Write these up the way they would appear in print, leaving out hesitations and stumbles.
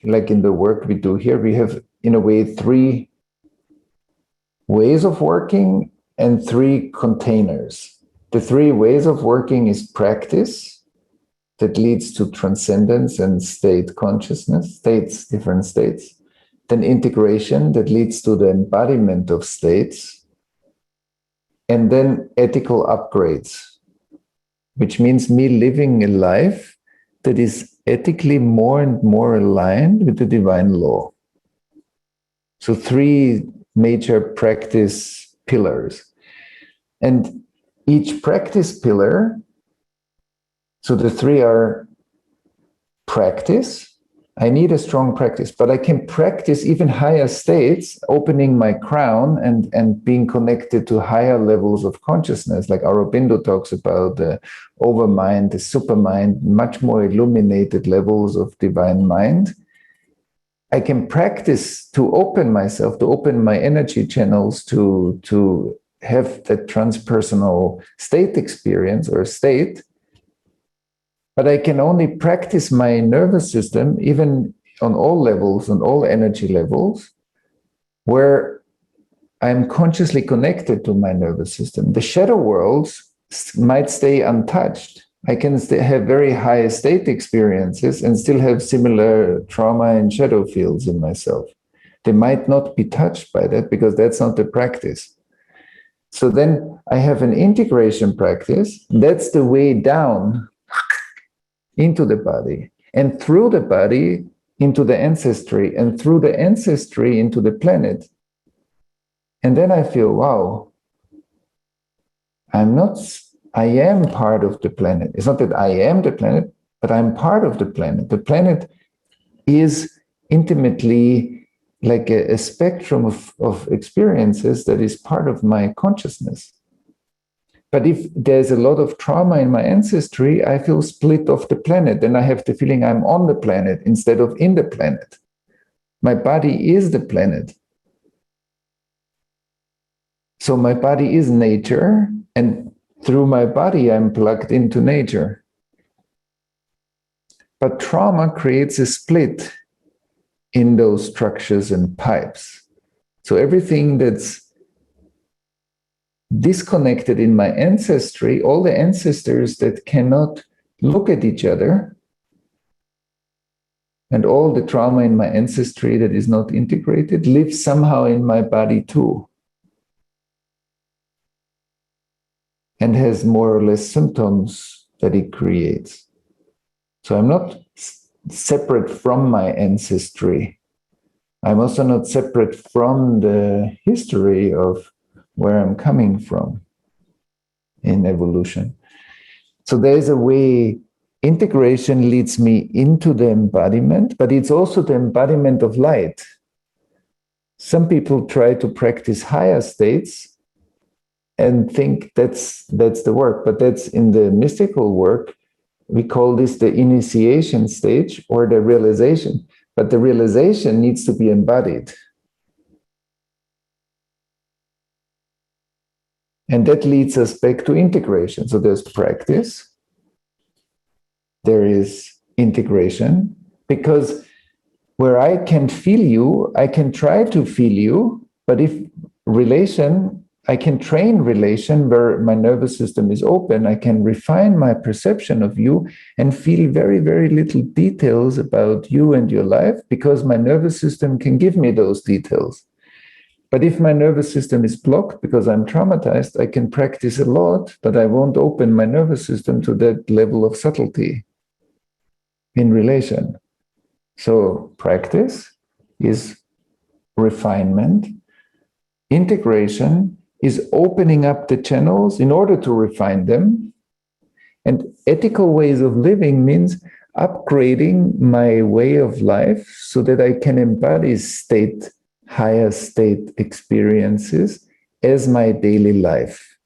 like in the work we do here, we have, in a way, 3 ways of working and 3 containers. The 3 ways of working is practice that leads to transcendence and state consciousness, states, different states. Then integration that leads to the embodiment of states. And then ethical upgrades, which means me living a life that is ethically more and more aligned with the divine law. So 3 major practice pillars. And each practice pillar, so the 3 are practice. I need a strong practice, but I can practice even higher states, opening my crown and being connected to higher levels of consciousness, like Aurobindo talks about the overmind, the supermind, much more illuminated levels of divine mind. I can practice to open myself, to open my energy channels, to have that transpersonal state experience or state. But I can only practice my nervous system, even on all levels, on all energy levels, where I'm consciously connected to my nervous system. The shadow worlds might stay untouched. I can have very high state experiences and still have similar trauma and shadow fields in myself. They might not be touched by that because that's not the practice. So then I have an integration practice. That's the way down into the body, and through the body into the ancestry, and through the ancestry into the planet. And then I feel, wow, I am part of the planet. It's not that I am the planet, but I'm part of the planet. The planet is intimately like a spectrum of experiences that is part of my consciousness. But if there's a lot of trauma in my ancestry, I feel split off the planet. And I have the feeling I'm on the planet instead of in the planet. My body is the planet. So my body is nature, and through my body, I'm plugged into nature. But trauma creates a split in those structures and pipes. So everything that's disconnected in my ancestry, all the ancestors that cannot look at each other, and all the trauma in my ancestry that is not integrated, lives somehow in my body too, and has more or less symptoms that it creates. So I'm not separate from my ancestry. I'm also not separate from the history of where I'm coming from in evolution. So there's a way integration leads me into the embodiment, but it's also the embodiment of light. Some people try to practice higher states and think that's the work, but that's in the mystical work. We call this the initiation stage or the realization, but the realization needs to be embodied. And that leads us back to integration. So there's practice, there is integration, because where I can feel you, I can try to feel you, but if relation, I can train relation where my nervous system is open, I can refine my perception of you and feel very, very little details about you and your life, because my nervous system can give me those details. But if my nervous system is blocked because I'm traumatized, I can practice a lot, but I won't open my nervous system to that level of subtlety in relation. So practice is refinement. Integration is opening up the channels in order to refine them. And ethical ways of living means upgrading my way of life so that I can embody higher state experiences as my daily life.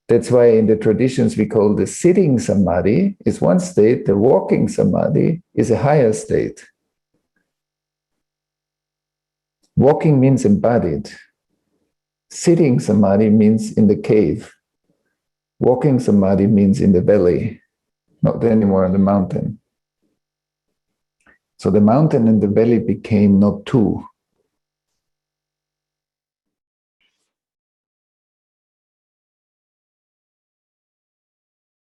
That's why in the traditions we call the sitting samadhi is one state, the walking samadhi is a higher state. Walking means embodied. Sitting samadhi means in the cave. Walking samadhi means in the valley, not anymore on the mountain. So the mountain and the valley became not two,